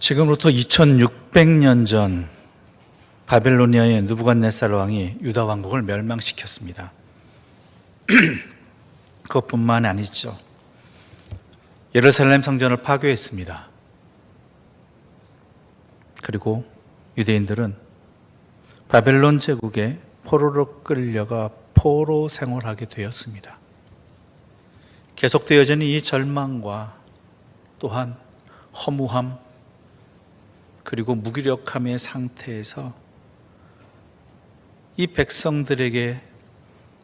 지금부터 2600년 전 바벨로니아의 느부갓네살 왕이 유다 왕국을 멸망시켰습니다. 그것뿐만 아니죠. 예루살렘 성전을 파괴했습니다. 그리고 유대인들은 바벨론 제국의 포로로 끌려가 포로 생활하게 되었습니다. 계속되어지는 이 절망과 또한 허무함 그리고 무기력함의 상태에서 이 백성들에게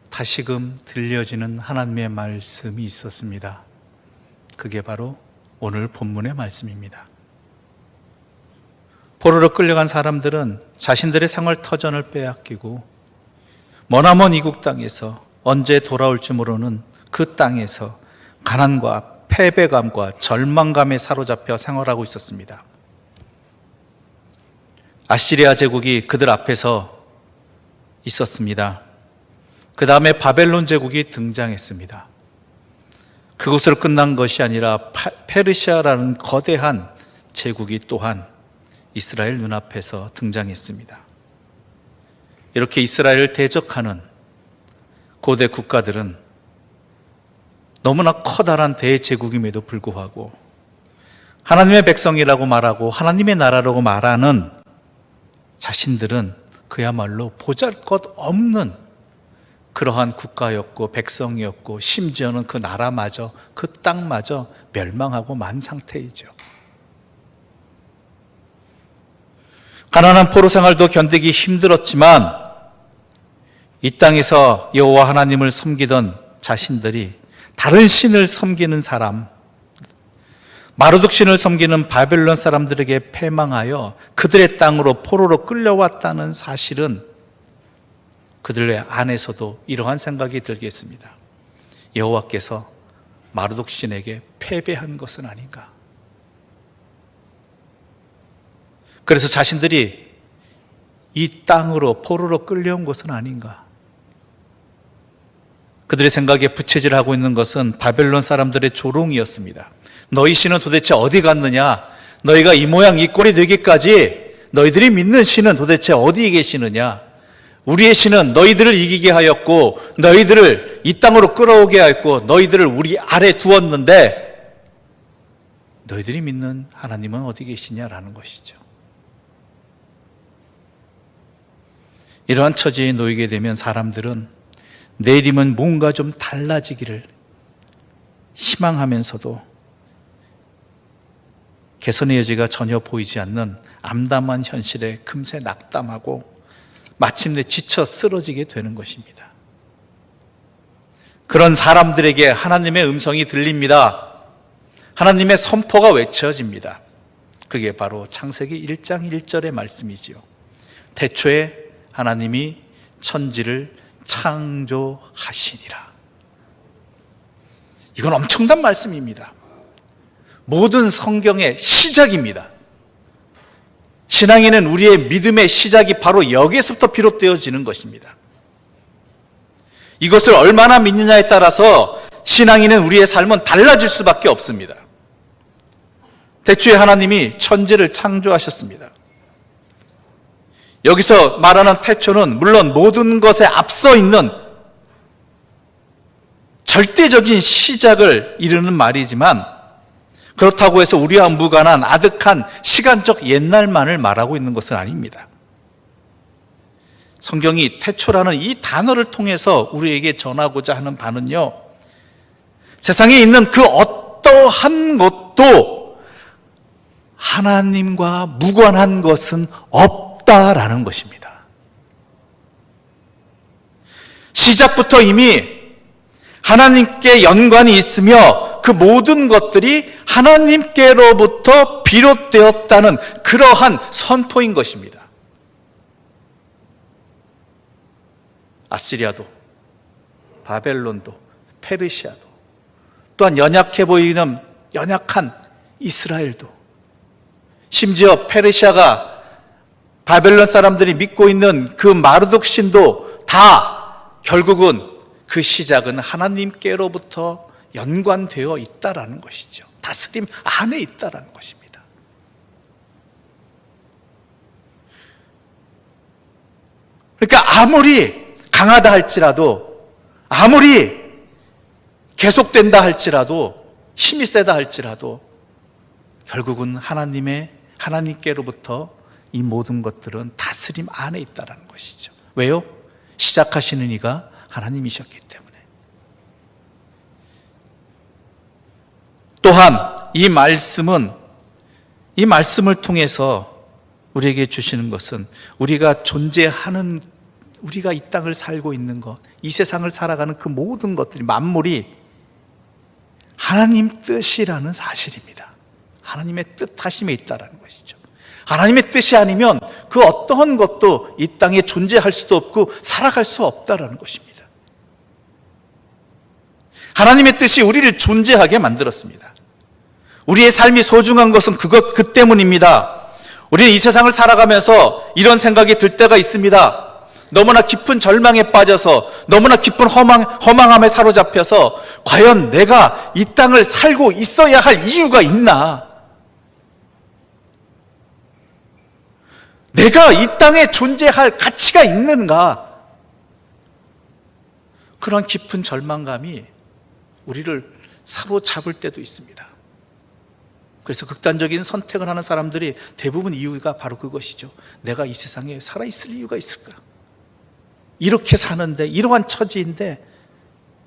다시금 들려지는 하나님의 말씀이 있었습니다. 그게 바로 오늘 본문의 말씀입니다. 포로로 끌려간 사람들은 자신들의 생활 터전을 빼앗기고 머나먼 이국 땅에서 언제 돌아올지 모르는 그 땅에서 가난과 패배감과 절망감에 사로잡혀 생활하고 있었습니다. 아시리아 제국이 그들 앞에서 있었습니다. 그 다음에 바벨론 제국이 등장했습니다. 그것으로 끝난 것이 아니라 페르시아라는 거대한 제국이 또한 이스라엘 눈앞에서 등장했습니다. 이렇게 이스라엘을 대적하는 고대 국가들은 너무나 커다란 대제국임에도 불구하고 하나님의 백성이라고 말하고 하나님의 나라라고 말하는 자신들은 그야말로 보잘것없는 그러한 국가였고 백성이었고 심지어는 그 나라마저 그 땅마저 멸망하고 만 상태이죠. 가난한 포로 생활도 견디기 힘들었지만 이 땅에서 여호와 하나님을 섬기던 자신들이 다른 신을 섬기는 사람, 마르둑 신을 섬기는 바벨론 사람들에게 패망하여 그들의 땅으로 포로로 끌려왔다는 사실은 그들의 안에서도 이러한 생각이 들겠습니다. 여호와께서 마르둑 신에게 패배한 것은 아닌가? 그래서 자신들이 이 땅으로 포로로 끌려온 것은 아닌가? 그들의 생각에 부채질하고 있는 것은 바벨론 사람들의 조롱이었습니다. 너희 신은 도대체 어디 갔느냐? 너희가 이 모양 이 꼴이 되기까지 너희들이 믿는 신은 도대체 어디에 계시느냐? 우리의 신은 너희들을 이기게 하였고 너희들을 이 땅으로 끌어오게 하였고 너희들을 우리 아래 두었는데 너희들이 믿는 하나님은 어디 계시냐라는 것이죠. 이러한 처지에 놓이게 되면 사람들은 내일이면 뭔가 좀 달라지기를 희망하면서도 개선의 여지가 전혀 보이지 않는 암담한 현실에 금세 낙담하고 마침내 지쳐 쓰러지게 되는 것입니다. 그런 사람들에게 하나님의 음성이 들립니다. 하나님의 선포가 외쳐집니다. 그게 바로 창세기 1장 1절의 말씀이지요. 태초에 하나님이 천지를 창조하시니라. 이건 엄청난 말씀입니다. 모든 성경의 시작입니다. 신앙에는 우리의 믿음의 시작이 바로 여기에서부터 비롯되어지는 것입니다. 이것을 얼마나 믿느냐에 따라서 신앙인은 우리의 삶은 달라질 수밖에 없습니다. 태초에 하나님이 천지를 창조하셨습니다. 여기서 말하는 태초는 물론 모든 것에 앞서 있는 절대적인 시작을 이루는 말이지만 그렇다고 해서 우리와 무관한 아득한 시간적 옛날만을 말하고 있는 것은 아닙니다. 성경이 태초라는 이 단어를 통해서 우리에게 전하고자 하는 바는요, 세상에 있는 그 어떠한 것도 하나님과 무관한 것은 없다라는 것입니다. 시작부터 이미 하나님께 연관이 있으며 그 모든 것들이 하나님께로부터 비롯되었다는 그러한 선포인 것입니다. 아시리아도, 바벨론도, 페르시아도, 또한 연약해 보이는 연약한 이스라엘도, 심지어 페르시아가 바벨론 사람들이 믿고 있는 그 마르둑 신도 다 결국은 그 시작은 하나님께로부터 연관되어 있다라는 것이죠. 다스림 안에 있다라는 것입니다. 그러니까 아무리 강하다 할지라도, 아무리 계속된다 할지라도, 힘이 세다 할지라도 결국은 하나님께로부터 이 모든 것들은 다스림 안에 있다는 것이죠. 왜요? 시작하시는 이가 하나님이셨기 때문에. 또한 이 말씀을 통해서 우리에게 주시는 것은 우리가 존재하는, 우리가 이 땅을 살고 있는 것, 이 세상을 살아가는 그 모든 것들이, 만물이 하나님 뜻이라는 사실입니다. 하나님의 뜻하심에 있다는 것이죠. 하나님의 뜻이 아니면 그 어떠한 것도 이 땅에 존재할 수도 없고 살아갈 수 없다는 것입니다. 하나님의 뜻이 우리를 존재하게 만들었습니다. 우리의 삶이 소중한 것은 그 때문입니다. 우리는 이 세상을 살아가면서 이런 생각이 들 때가 있습니다. 너무나 깊은 절망에 빠져서, 너무나 깊은 허망함에 사로잡혀서 과연 내가 이 땅을 살고 있어야 할 이유가 있나? 내가 이 땅에 존재할 가치가 있는가? 그런 깊은 절망감이 우리를 사로잡을 때도 있습니다. 그래서 극단적인 선택을 하는 사람들이 대부분 이유가 바로 그것이죠. 내가 이 세상에 살아있을 이유가 있을까? 이렇게 사는데, 이러한 처지인데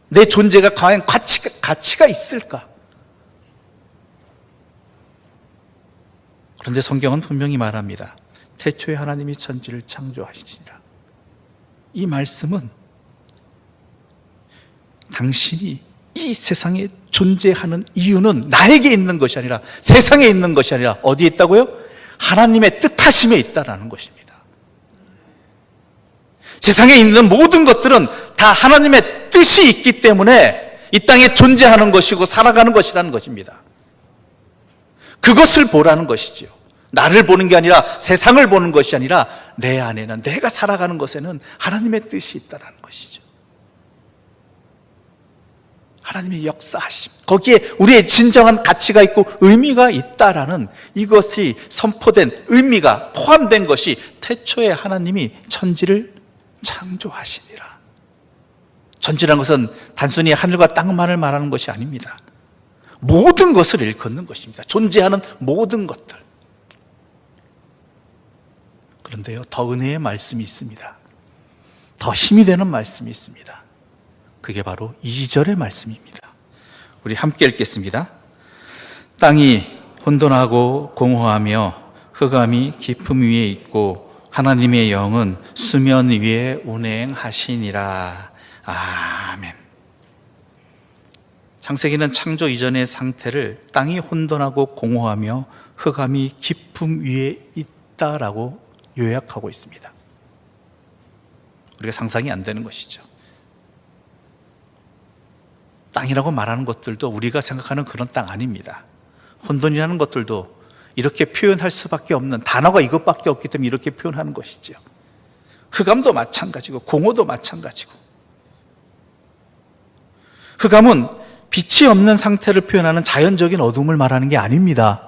내 존재가 과연 가치가 있을까? 그런데 성경은 분명히 말합니다. 태초에 하나님이 천지를 창조하시니라. 이 말씀은 당신이 이 세상에 존재하는 이유는 나에게 있는 것이 아니라, 세상에 있는 것이 아니라 어디에 있다고요? 하나님의 뜻하심에 있다라는 것입니다. 세상에 있는 모든 것들은 다 하나님의 뜻이 있기 때문에 이 땅에 존재하는 것이고 살아가는 것이라는 것입니다. 그것을 보라는 것이지요. 나를 보는 게 아니라, 세상을 보는 것이 아니라 내 안에는, 내가 살아가는 것에는 하나님의 뜻이 있다는 것이죠. 하나님의 역사하심, 거기에 우리의 진정한 가치가 있고 의미가 있다라는, 이것이 선포된 의미가 포함된 것이 태초에 하나님이 천지를 창조하시니라. 천지라는 것은 단순히 하늘과 땅만을 말하는 것이 아닙니다. 모든 것을 일컫는 것입니다. 존재하는 모든 것들. 그런데요, 더 은혜의 말씀이 있습니다. 더 힘이 되는 말씀이 있습니다. 그게 바로 2절의 말씀입니다. 우리 함께 읽겠습니다. 땅이 혼돈하고 공허하며 흑암이 깊음 위에 있고 하나님의 영은 수면 위에 운행하시니라. 아멘. 창세기는 창조 이전의 상태를 땅이 혼돈하고 공허하며 흑암이 깊음 위에 있다라고 요약하고 있습니다. 우리가 상상이 안 되는 것이죠. 땅이라고 말하는 것들도 우리가 생각하는 그런 땅 아닙니다. 혼돈이라는 것들도 이렇게 표현할 수밖에 없는 단어가 이것밖에 없기 때문에 이렇게 표현하는 것이죠. 흑암도 마찬가지고 공허도 마찬가지고. 흑암은 빛이 없는 상태를 표현하는 자연적인 어둠을 말하는 게 아닙니다.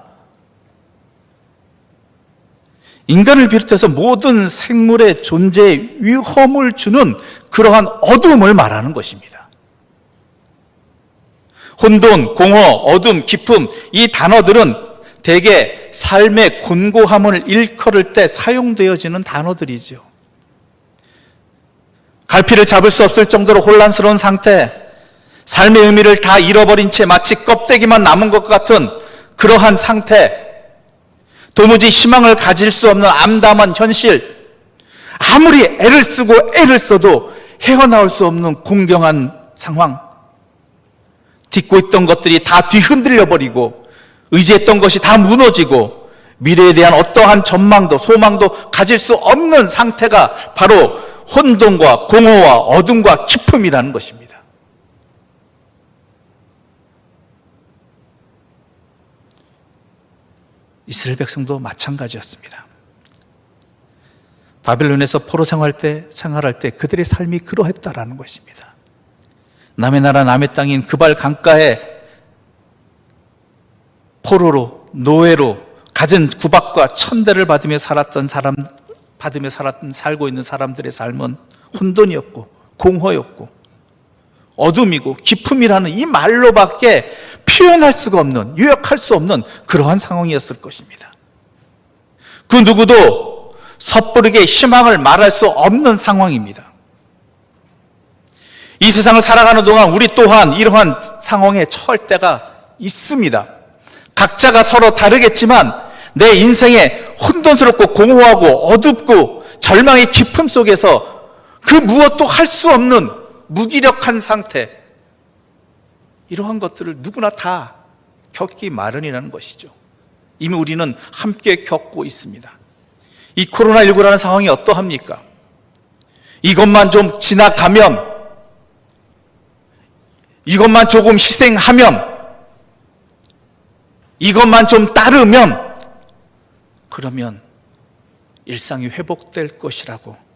인간을 비롯해서 모든 생물의 존재에 위험을 주는 그러한 어둠을 말하는 것입니다. 혼돈, 공허, 어둠, 깊음, 이 단어들은 대개 삶의 곤고함을 일컬을 때 사용되어지는 단어들이죠. 갈피를 잡을 수 없을 정도로 혼란스러운 상태, 삶의 의미를 다 잃어버린 채 마치 껍데기만 남은 것 같은 그러한 상태, 도무지 희망을 가질 수 없는 암담한 현실, 아무리 애를 쓰고 애를 써도 헤어나올 수 없는 공경한 상황, 딛고 있던 것들이 다 뒤흔들려 버리고 의지했던 것이 다 무너지고 미래에 대한 어떠한 전망도 소망도 가질 수 없는 상태가 바로 혼돈과 공허와 어둠과 깊음이라는 것입니다. 이스라엘 백성도 마찬가지였습니다. 바벨론에서 포로 생활할 때 그들의 삶이 그러했다라는 것입니다. 남의 나라 남의 땅인 그발 강가에 포로로 노예로 갖은 구박과 천대를 받으며 살았던 받으며 살고 있는 사람들의 삶은 혼돈이었고 공허였고 어둠이고 기품이라는 이 말로밖에 표현할 수가 없는, 요약할 수 없는 그러한 상황이었을 것입니다. 그 누구도 섣부르게 희망을 말할 수 없는 상황입니다. 이 세상을 살아가는 동안 우리 또한 이러한 상황에 처할 때가 있습니다. 각자가 서로 다르겠지만 내 인생에 혼돈스럽고 공허하고 어둡고 절망의 깊음 속에서 그 무엇도 할 수 없는 무기력한 상태, 이러한 것들을 누구나 다 겪기 마련이라는 것이죠. 이미 우리는 함께 겪고 있습니다. 이 코로나19라는 상황이 어떠합니까? 이것만 좀 지나가면, 이것만 조금 희생하면, 이것만 좀 따르면, 그러면 일상이 회복될 것이라고,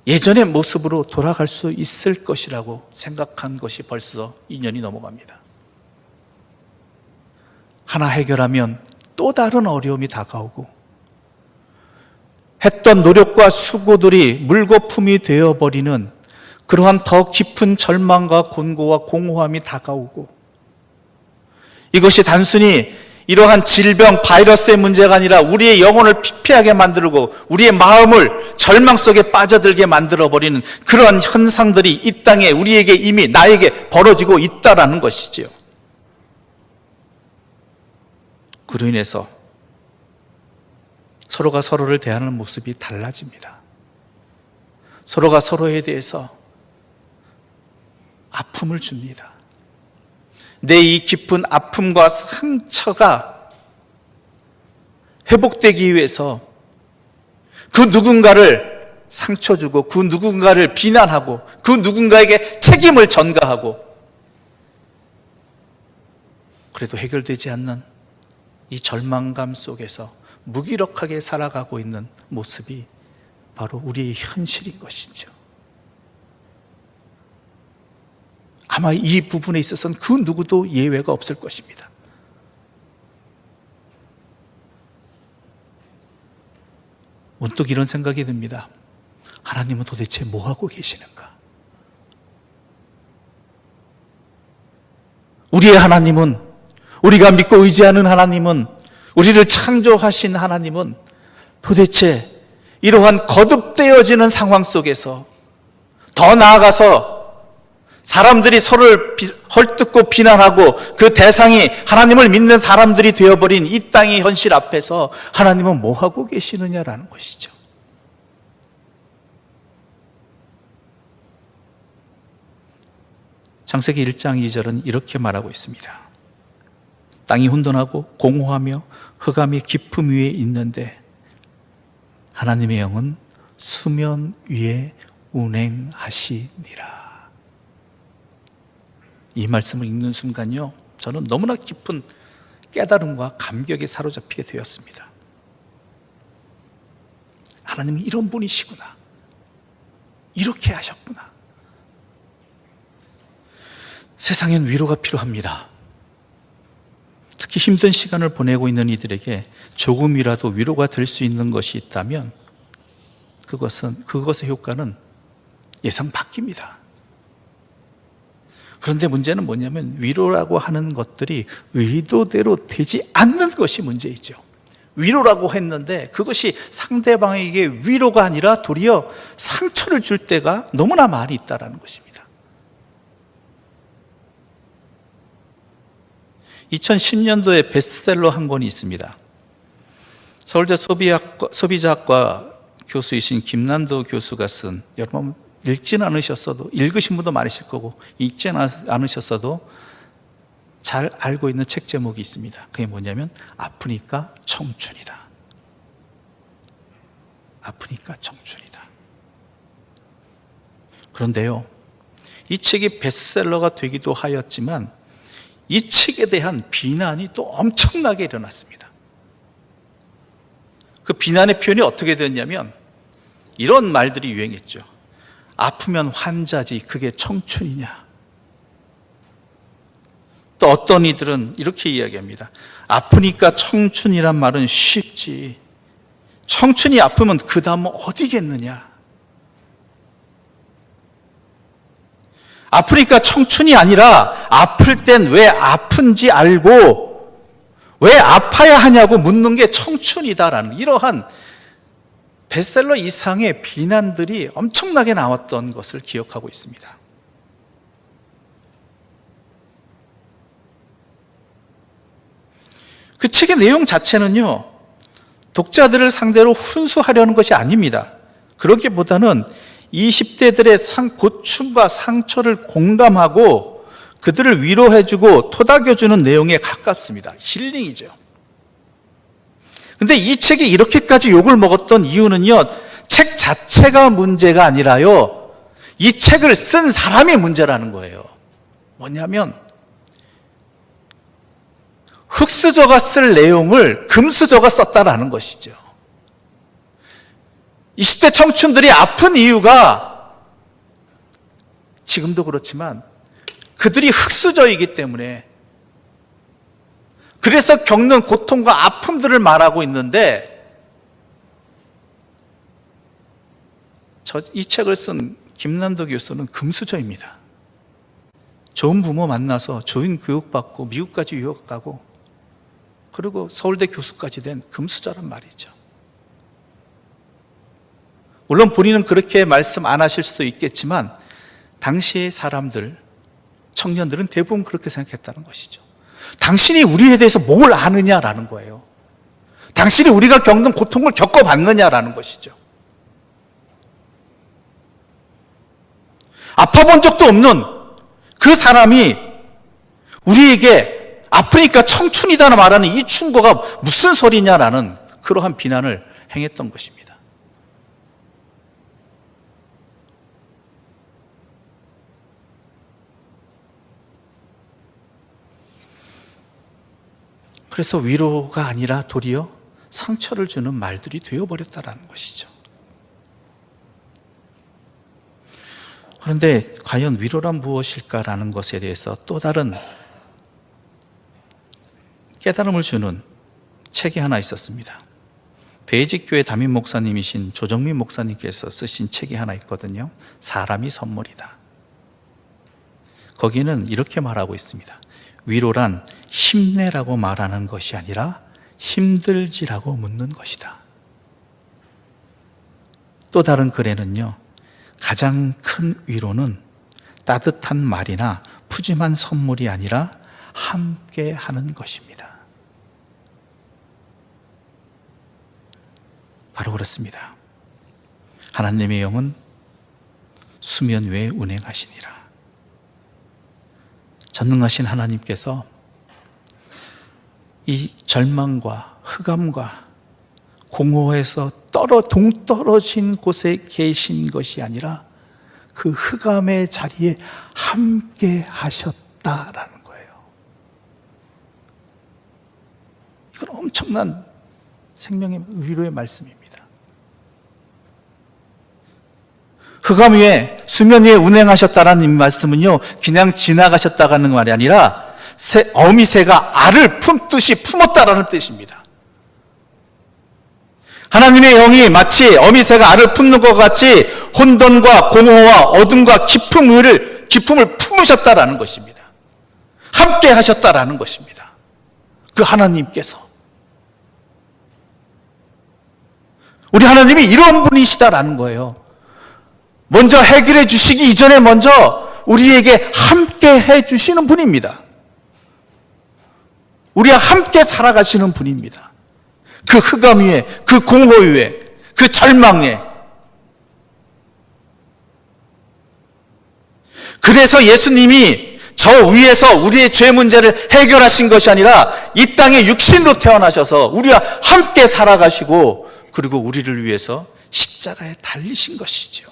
예전의 모습으로 돌아갈 수 있을 것이라고 생각한 것이 벌써 2년이 넘어갑니다. 하나 해결하면 또 다른 어려움이 다가오고, 했던 노력과 수고들이 물거품이 되어버리는 그러한 더 깊은 절망과 곤고와 공허함이 다가오고, 이것이 단순히 이러한 질병, 바이러스의 문제가 아니라 우리의 영혼을 피폐하게 만들고 우리의 마음을 절망 속에 빠져들게 만들어버리는 그러한 현상들이 이 땅에 우리에게 이미 나에게 벌어지고 있다라는 것이지요. 그로 인해서 서로가 서로를 대하는 모습이 달라집니다. 서로가 서로에 대해서 아픔을 줍니다. 내 이 깊은 아픔과 상처가 회복되기 위해서 그 누군가를 상처 주고 그 누군가를 비난하고 그 누군가에게 책임을 전가하고, 그래도 해결되지 않는 이 절망감 속에서 무기력하게 살아가고 있는 모습이 바로 우리의 현실인 것이죠. 아마 이 부분에 있어서는 그 누구도 예외가 없을 것입니다. 문득 이런 생각이 듭니다. 하나님은 도대체 뭐 하고 계시는가? 우리의 하나님은, 우리가 믿고 의지하는 하나님은, 우리를 창조하신 하나님은 도대체 이러한 거듭되어지는 상황 속에서, 더 나아가서 사람들이 서로를 헐뜯고 비난하고 그 대상이 하나님을 믿는 사람들이 되어버린 이 땅의 현실 앞에서 하나님은 뭐 하고 계시느냐라는 것이죠. 창세기 1장 2절은 이렇게 말하고 있습니다. 땅이 혼돈하고 공허하며 흑암이 깊음 위에 있는데 하나님의 영은 수면 위에 운행하시니라. 이 말씀을 읽는 순간요, 저는 너무나 깊은 깨달음과 감격에 사로잡히게 되었습니다. 하나님이 이런 분이시구나, 이렇게 하셨구나. 세상엔 위로가 필요합니다. 특히 힘든 시간을 보내고 있는 이들에게 조금이라도 위로가 될 수 있는 것이 있다면 그것의 효과는 예상 밖입니다. 그런데 문제는 뭐냐면 위로라고 하는 것들이 의도대로 되지 않는 것이 문제이죠. 위로라고 했는데 그것이 상대방에게 위로가 아니라 도리어 상처를 줄 때가 너무나 많이 있다는 것입니다. 2010년도에 베스트셀러 한 권이 있습니다. 서울대 소비자학과 교수이신 김난도 교수가 쓴, 여러분 읽지는 않으셨어도, 읽으신 분도 많으실 거고 읽지는 않으셨어도 잘 알고 있는 책 제목이 있습니다. 그게 뭐냐면 아프니까 청춘이다. 아프니까 청춘이다. 그런데요, 이 책이 베스트셀러가 되기도 하였지만 이 책에 대한 비난이 또 엄청나게 일어났습니다. 그 비난의 표현이 어떻게 됐냐면 이런 말들이 유행했죠. 아프면 환자지 그게 청춘이냐. 또 어떤 이들은 이렇게 이야기합니다. 아프니까 청춘이란 말은 쉽지, 청춘이 아프면 그 다음은 어디겠느냐? 아프니까 청춘이 아니라 아플 땐 왜 아픈지 알고 왜 아파야 하냐고 묻는 게 청춘이다라는 이러한 베스트셀러 이상의 비난들이 엄청나게 나왔던 것을 기억하고 있습니다. 그 책의 내용 자체는요, 독자들을 상대로 훈수하려는 것이 아닙니다. 그러기보다는 20대들의 고충과 상처를 공감하고 그들을 위로해주고 토닥여주는 내용에 가깝습니다. 힐링이죠. 근데 이 책이 이렇게까지 욕을 먹었던 이유는요, 책 자체가 문제가 아니라요, 이 책을 쓴 사람이 문제라는 거예요. 뭐냐면 흑수저가 쓸 내용을 금수저가 썼다라는 것이죠. 20대 청춘들이 아픈 이유가 지금도 그렇지만 그들이 흑수저이기 때문에, 그래서 겪는 고통과 아픔들을 말하고 있는데, 이 책을 쓴 김난도 교수는 금수저입니다. 좋은 부모 만나서 좋은 교육받고 미국까지 유학 가고 그리고 서울대 교수까지 된 금수저란 말이죠. 물론 본인은 그렇게 말씀 안 하실 수도 있겠지만 당시의 사람들, 청년들은 대부분 그렇게 생각했다는 것이죠. 당신이 우리에 대해서 뭘 아느냐라는 거예요. 당신이 우리가 겪는 고통을 겪어봤느냐라는 것이죠. 아파본 적도 없는 그 사람이 우리에게 아프니까 청춘이다 말하는 이 충고가 무슨 소리냐라는 그러한 비난을 행했던 것입니다. 그래서 위로가 아니라 도리어 상처를 주는 말들이 되어버렸다는 것이죠. 그런데 과연 위로란 무엇일까라는 것에 대해서 또 다른 깨달음을 주는 책이 하나 있었습니다. 베이직교회 담임 목사님이신 조정민 목사님께서 쓰신 책이 하나 있거든요. 사람이 선물이다. 거기는 이렇게 말하고 있습니다. 위로란 힘내라고 말하는 것이 아니라 힘들지라고 묻는 것이다. 또 다른 글에는요, 가장 큰 위로는 따뜻한 말이나 푸짐한 선물이 아니라 함께 하는 것입니다. 바로 그렇습니다. 하나님의 영은 수면 위에 운행하시니라. 전능하신 하나님께서 이 절망과 흑암과 공허에서 동떨어진 곳에 계신 것이 아니라 그 흑암의 자리에 함께 하셨다라는 거예요. 이건 엄청난 생명의 위로의 말씀입니다. 흑암 위에 수면 위에 운행하셨다라는 이 말씀은요, 그냥 지나가셨다는 말이 아니라 어미새가 알을 품듯이 품었다라는 뜻입니다. 하나님의 영이 마치 어미새가 알을 품는 것 같이 혼돈과 공허와 어둠과 기품을 품으셨다라는 것입니다. 함께 하셨다라는 것입니다. 그 하나님께서. 우리 하나님이 이런 분이시다라는 거예요. 먼저 해결해 주시기 이전에 먼저 우리에게 함께 해 주시는 분입니다. 우리와 함께 살아가시는 분입니다. 그 흑암 위에, 그 공허 위에, 그 절망에. 그래서 예수님이 저 위에서 우리의 죄 문제를 해결하신 것이 아니라 이 땅에 육신으로 태어나셔서 우리와 함께 살아가시고 그리고 우리를 위해서 십자가에 달리신 것이죠.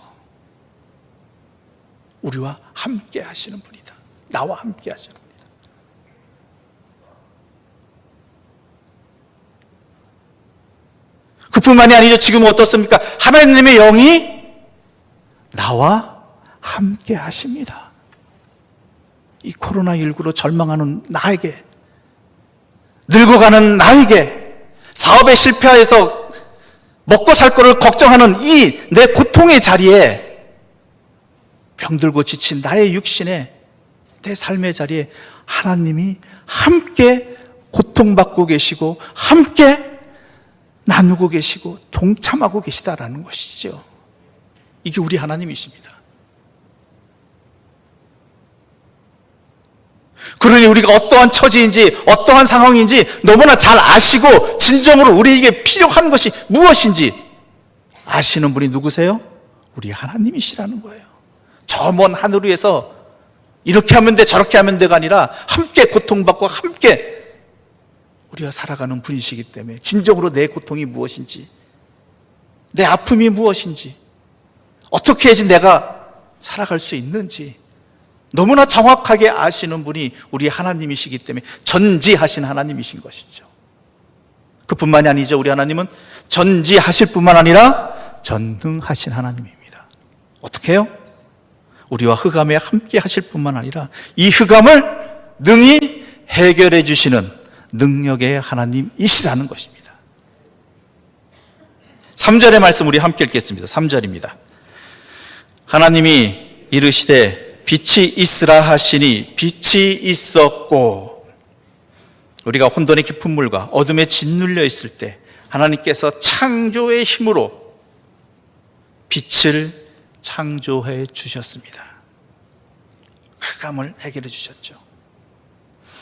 우리와 함께 하시는 분이다. 나와 함께 하시는 분이다. 그뿐만이 아니죠. 지금 어떻습니까? 하나님의 영이 나와 함께 하십니다. 이 코로나19로 절망하는 나에게, 늙어가는 나에게, 사업에 실패해서 먹고 살 거를 걱정하는 이 내 고통의 자리에, 병들고 지친 나의 육신에, 내 삶의 자리에 하나님이 함께 고통받고 계시고 함께 나누고 계시고 동참하고 계시다라는 것이죠. 이게 우리 하나님이십니다. 그러니 우리가 어떠한 처지인지 어떠한 상황인지 너무나 잘 아시고 진정으로 우리에게 필요한 것이 무엇인지 아시는 분이 누구세요? 우리 하나님이시라는 거예요. 저 먼 하늘 위에서 이렇게 하면 돼 저렇게 하면 돼가 아니라 함께 고통받고 함께 우리가 살아가는 분이시기 때문에 진정으로 내 고통이 무엇인지, 내 아픔이 무엇인지, 어떻게 해야지 내가 살아갈 수 있는지 너무나 정확하게 아시는 분이 우리 하나님이시기 때문에 전지하신 하나님이신 것이죠. 그뿐만이 아니죠. 우리 하나님은 전지하실 뿐만 아니라 전능하신 하나님입니다. 어떻게 해요? 우리와 흑암에 함께 하실 뿐만 아니라 이 흑암을 능히 해결해 주시는 능력의 하나님이시라는 것입니다. 3절의 말씀 우리 함께 읽겠습니다. 3절입니다. 하나님이 이르시되 빛이 있으라 하시니 빛이 있었고, 우리가 혼돈의 깊은 물과 어둠에 짓눌려 있을 때 하나님께서 창조의 힘으로 빛을 창조해 주셨습니다. 흑암을 해결해 주셨죠.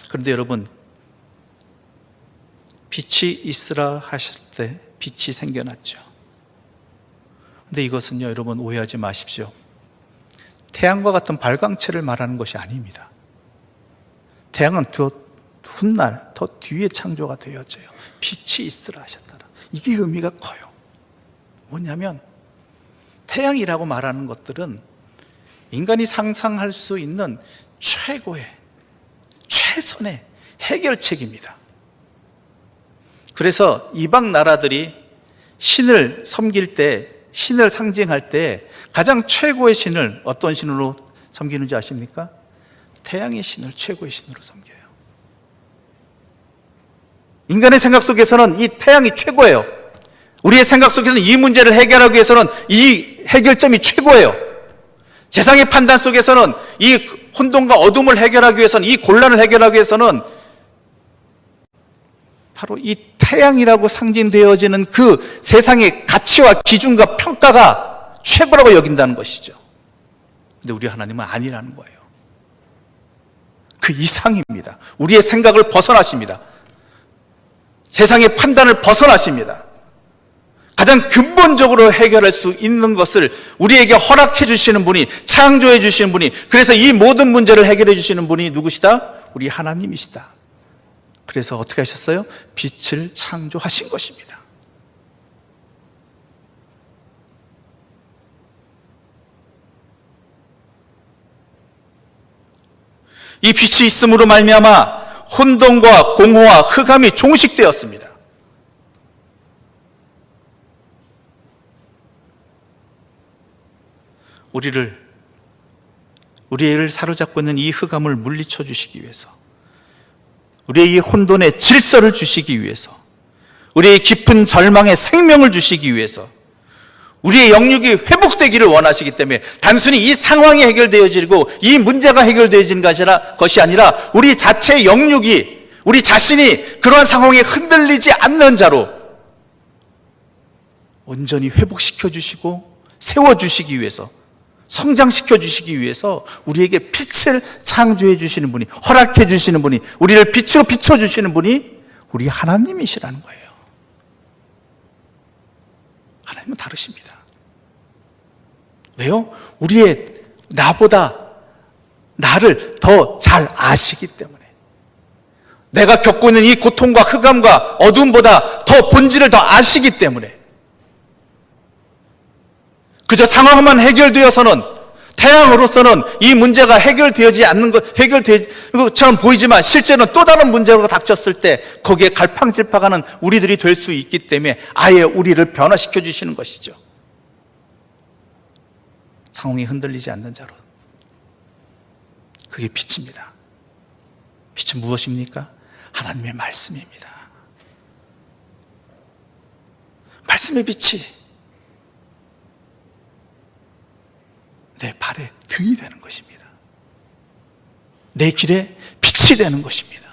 그런데 여러분, 빛이 있으라 하실 때 빛이 생겨났죠. 그런데 이것은요, 여러분 오해하지 마십시오. 태양과 같은 발광체를 말하는 것이 아닙니다. 태양은 훗날 더 뒤에 창조가 되어져요. 빛이 있으라 하셨더라. 이게 의미가 커요. 뭐냐면 태양이라고 말하는 것들은 인간이 상상할 수 있는 최고의, 최선의 해결책입니다. 그래서 이방 나라들이 신을 섬길 때, 신을 상징할 때 가장 최고의 신을 어떤 신으로 섬기는지 아십니까? 태양의 신을 최고의 신으로 섬겨요. 인간의 생각 속에서는 이 태양이 최고예요. 우리의 생각 속에서는 이 문제를 해결하기 위해서는 이 해결점이 최고예요. 세상의 판단 속에서는 이 혼돈과 어둠을 해결하기 위해서는, 이 곤란을 해결하기 위해서는 바로 이 태양이라고 상징되어지는 그 세상의 가치와 기준과 평가가 최고라고 여긴다는 것이죠. 근데 우리 하나님은 아니라는 거예요. 그 이상입니다. 우리의 생각을 벗어나십니다. 세상의 판단을 벗어나십니다. 가장 근본적으로 해결할 수 있는 것을 우리에게 허락해 주시는 분이, 창조해 주시는 분이, 그래서 이 모든 문제를 해결해 주시는 분이 누구시다? 우리 하나님이시다. 그래서 어떻게 하셨어요? 빛을 창조하신 것입니다. 이 빛이 있음으로 말미암아 혼돈과 공허와 흑암이 종식되었습니다. 우리를 사로잡고 있는 이 흑암을 물리쳐 주시기 위해서, 우리의 이 혼돈에 질서를 주시기 위해서, 우리의 깊은 절망에 생명을 주시기 위해서, 우리의 영육이 회복되기를 원하시기 때문에 단순히 이 상황이 해결되어지고 이 문제가 해결되어지는 것이 아니라 우리 자체의 영육이, 우리 자신이 그러한 상황에 흔들리지 않는 자로 온전히 회복시켜 주시고 세워주시기 위해서, 성장시켜 주시기 위해서 우리에게 빛을 창조해 주시는 분이, 허락해 주시는 분이, 우리를 빛으로 비춰주시는 분이 우리 하나님이시라는 거예요. 하나님은 다르십니다. 왜요? 나보다 나를 더 잘 아시기 때문에, 내가 겪고 있는 이 고통과 흑암과 어둠보다 더 본질을 더 아시기 때문에, 그저 상황만 해결되어서는, 태양으로서는 이 문제가 해결되지 않는 것처럼 보이지만 실제는 또 다른 문제가 닥쳤을 때 거기에 갈팡질팡하는 우리들이 될 수 있기 때문에 아예 우리를 변화시켜 주시는 것이죠. 상황이 흔들리지 않는 자로. 그게 빛입니다. 빛은 무엇입니까? 하나님의 말씀입니다. 말씀의 빛이 내 발에 등이 되는 것입니다. 내 길에 빛이 되는 것입니다.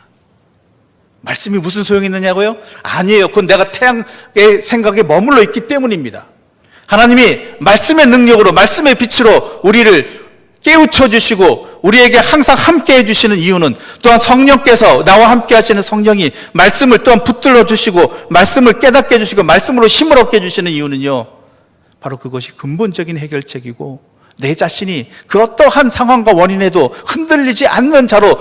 말씀이 무슨 소용이 있느냐고요? 아니에요. 그건 내가 태양의 생각에 머물러 있기 때문입니다. 하나님이 말씀의 능력으로, 말씀의 빛으로 우리를 깨우쳐 주시고 우리에게 항상 함께 해주시는 이유는, 또한 성령께서, 나와 함께 하시는 성령이 말씀을 또한 붙들어 주시고 말씀을 깨닫게 해주시고 말씀으로 힘을 얻게 해주시는 이유는요, 바로 그것이 근본적인 해결책이고, 내 자신이 그 어떠한 상황과 원인에도 흔들리지 않는 자로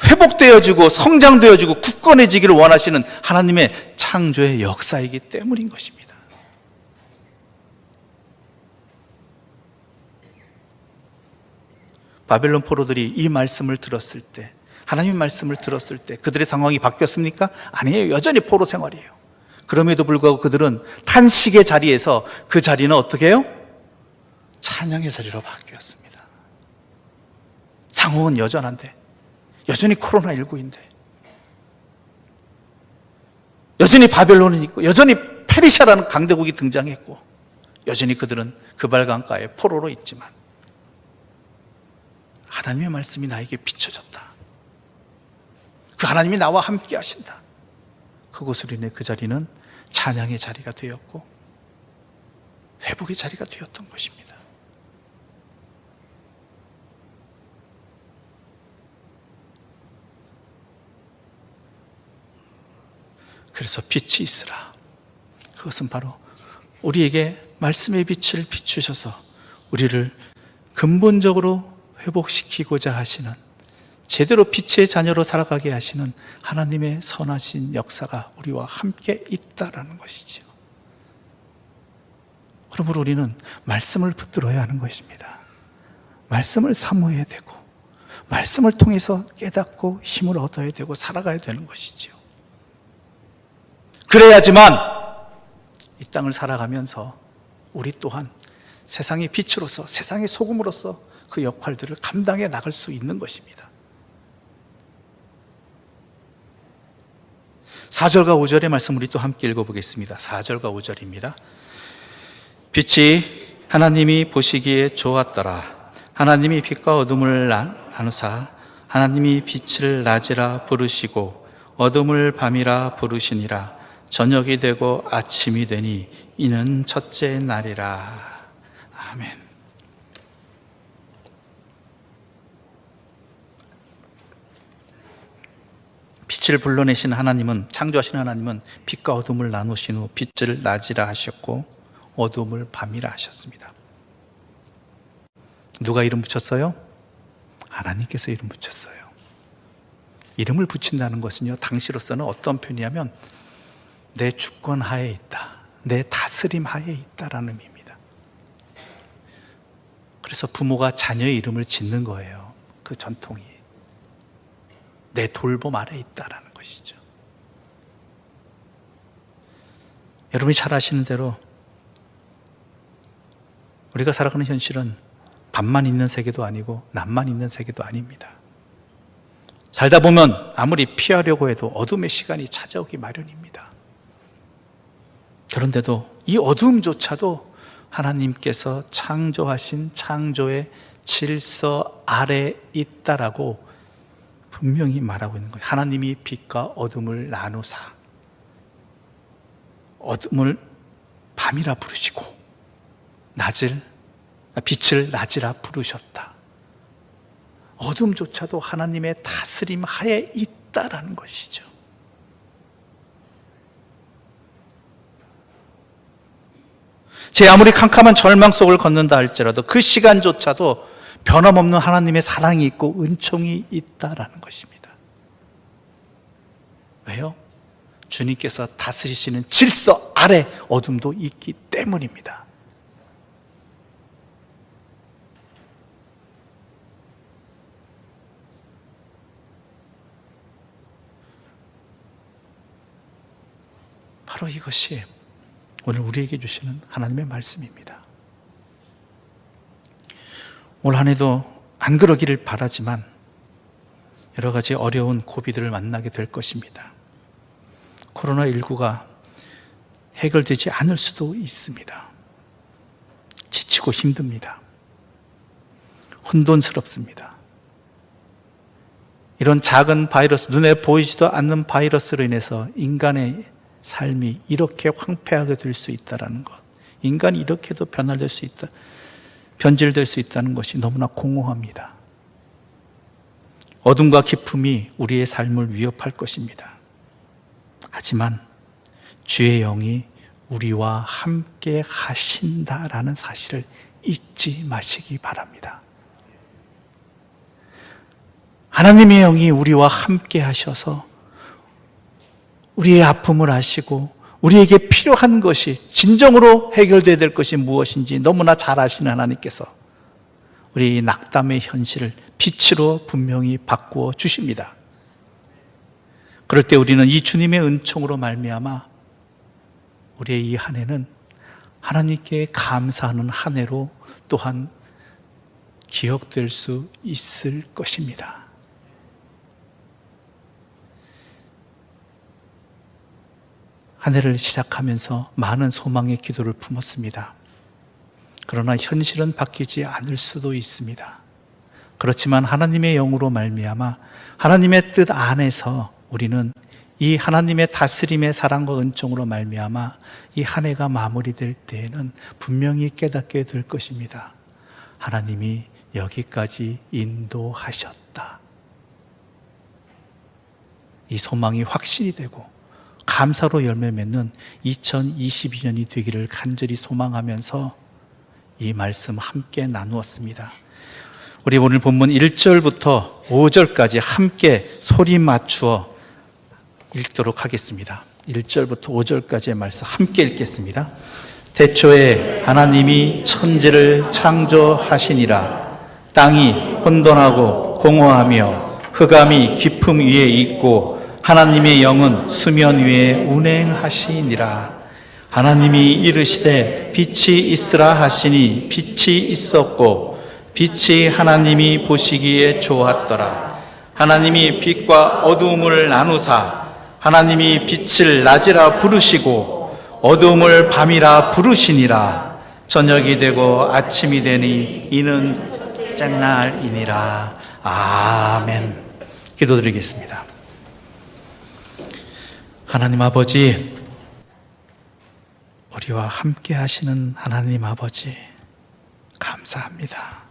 회복되어지고 성장되어지고 굳건해지기를 원하시는 하나님의 창조의 역사이기 때문인 것입니다. 바벨론 포로들이 이 말씀을 들었을 때, 하나님의 말씀을 들었을 때 그들의 상황이 바뀌었습니까? 아니에요. 여전히 포로 생활이에요. 그럼에도 불구하고 그들은 탄식의 자리에서 그 자리는 어떻게 해요? 찬양의 자리로 바뀌었습니다. 상황은 여전한데, 여전히 코로나19인데, 여전히 바벨론은 있고, 여전히 페르시아라는 강대국이 등장했고, 여전히 그들은 그발강가에 포로로 있지만 하나님의 말씀이 나에게 비춰졌다. 그 하나님이 나와 함께 하신다. 그것으로 인해 그 자리는 찬양의 자리가 되었고 회복의 자리가 되었던 것입니다. 그래서 빛이 있으라. 그것은 바로 우리에게 말씀의 빛을 비추셔서 우리를 근본적으로 회복시키고자 하시는, 제대로 빛의 자녀로 살아가게 하시는 하나님의 선하신 역사가 우리와 함께 있다라는 것이죠. 그러므로 우리는 말씀을 붙들어야 하는 것입니다. 말씀을 사모해야 되고, 말씀을 통해서 깨닫고 힘을 얻어야 되고 살아가야 되는 것이죠. 그래야지만 이 땅을 살아가면서 우리 또한 세상의 빛으로서, 세상의 소금으로서 그 역할들을 감당해 나갈 수 있는 것입니다. 4절과 5절의 말씀 우리 또 함께 읽어보겠습니다. 4절과 5절입니다. 빛이 하나님이 보시기에 좋았더라. 하나님이 빛과 어둠을 나누사 하나님이 빛을 낮이라 부르시고 어둠을 밤이라 부르시니라. 저녁이 되고 아침이 되니 이는 첫째 날이라. 아멘. 빛을 불러내신 하나님은, 창조하신 하나님은 빛과 어둠을 나누신 후 빛을 낮이라 하셨고 어둠을 밤이라 하셨습니다. 누가 이름 붙였어요? 하나님께서 이름 붙였어요. 이름을 붙인다는 것은요, 당시로서는 어떤 표현이냐면 내 주권 하에 있다, 내 다스림 하에 있다라는 의미입니다. 그래서 부모가 자녀의 이름을 짓는 거예요. 그 전통이 내 돌봄 아래 있다라는 것이죠. 여러분이 잘 아시는 대로 우리가 살아가는 현실은 밤만 있는 세계도 아니고 낮만 있는 세계도 아닙니다. 살다 보면 아무리 피하려고 해도 어둠의 시간이 찾아오기 마련입니다. 그런데도 이 어둠조차도 하나님께서 창조하신 창조의 질서 아래 있다라고 분명히 말하고 있는 거예요. 하나님이 빛과 어둠을 나누사 어둠을 밤이라 부르시고 빛을 낮이라 부르셨다. 어둠조차도 하나님의 다스림 하에 있다라는 것이죠. 제 아무리 캄캄한 절망 속을 걷는다 할지라도 그 시간조차도 변함없는 하나님의 사랑이 있고 은총이 있다라는 것입니다. 왜요? 주님께서 다스리시는 질서 아래 어둠도 있기 때문입니다. 바로 이것이 오늘 우리에게 주시는 하나님의 말씀입니다. 올 한 해도 안 그러기를 바라지만 여러 가지 어려운 고비들을 만나게 될 것입니다. 코로나19가 해결되지 않을 수도 있습니다. 지치고 힘듭니다. 혼돈스럽습니다. 이런 작은 바이러스, 눈에 보이지도 않는 바이러스로 인해서 인간의 삶이 이렇게 황폐하게 될 수 있다는 것, 인간이 이렇게도 변화될 수 있다, 변질될 수 있다는 것이 너무나 공허합니다. 어둠과 기품이 우리의 삶을 위협할 것입니다. 하지만 주의 영이 우리와 함께 하신다라는 사실을 잊지 마시기 바랍니다. 하나님의 영이 우리와 함께 하셔서 우리의 아픔을 아시고 우리에게 필요한 것이, 진정으로 해결되어야 될 것이 무엇인지 너무나 잘 아시는 하나님께서 우리 낙담의 현실을 빛으로 분명히 바꾸어 주십니다. 그럴 때 우리는 이 주님의 은총으로 말미암아 우리의 이 한 해는 하나님께 감사하는 한 해로 또한 기억될 수 있을 것입니다. 한 해를 시작하면서 많은 소망의 기도를 품었습니다. 그러나 현실은 바뀌지 않을 수도 있습니다. 그렇지만 하나님의 영으로 말미암아 하나님의 뜻 안에서 우리는 이 하나님의 다스림의 사랑과 은총으로 말미암아 이 한 해가 마무리될 때에는 분명히 깨닫게 될 것입니다. 하나님이 여기까지 인도하셨다. 이 소망이 확신이 되고 감사로 열매 맺는 2022년이 되기를 간절히 소망하면서 이 말씀 함께 나누었습니다. 우리 오늘 본문 1절부터 5절까지 함께 소리 맞추어 읽도록 하겠습니다. 1절부터 5절까지의 말씀 함께 읽겠습니다. 태초에 하나님이 천지를 창조하시니라. 땅이 혼돈하고 공허하며 흑암이 깊음 위에 있고 하나님의 영은 수면 위에 운행하시니라. 하나님이 이르시되 빛이 있으라 하시니 빛이 있었고 빛이 하나님이 보시기에 좋았더라. 하나님이 빛과 어두움을 나누사 하나님이 빛을 낮이라 부르시고 어두움을 밤이라 부르시니라. 저녁이 되고 아침이 되니 이는 짠날이니라. 아멘. 기도드리겠습니다. 하나님 아버지, 우리와 함께 하시는 하나님 아버지, 감사합니다.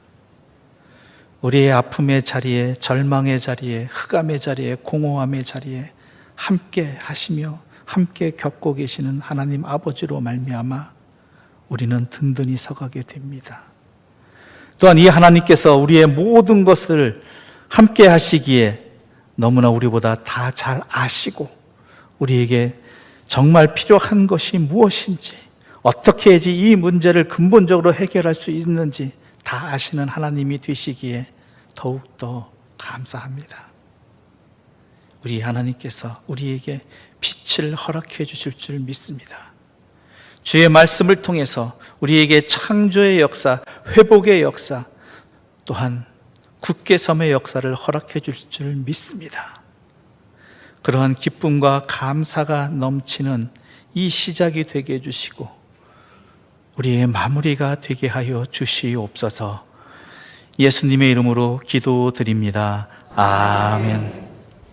우리의 아픔의 자리에, 절망의 자리에, 흑암의 자리에, 공허함의 자리에 함께 하시며 함께 겪고 계시는 하나님 아버지로 말미암아 우리는 든든히 서가게 됩니다. 또한 이 하나님께서 우리의 모든 것을 함께 하시기에 너무나 우리보다 다 잘 아시고 우리에게 정말 필요한 것이 무엇인지, 어떻게 해야지 이 문제를 근본적으로 해결할 수 있는지 다 아시는 하나님이 되시기에 더욱더 감사합니다. 우리 하나님께서 우리에게 빛을 허락해 주실 줄 믿습니다. 주의 말씀을 통해서 우리에게 창조의 역사, 회복의 역사, 또한 굳게 섬의 역사를 허락해 주실 줄 믿습니다. 그러한 기쁨과 감사가 넘치는 이 시작이 되게 해주시고 우리의 마무리가 되게 하여 주시옵소서. 예수님의 이름으로 기도드립니다. 아멘.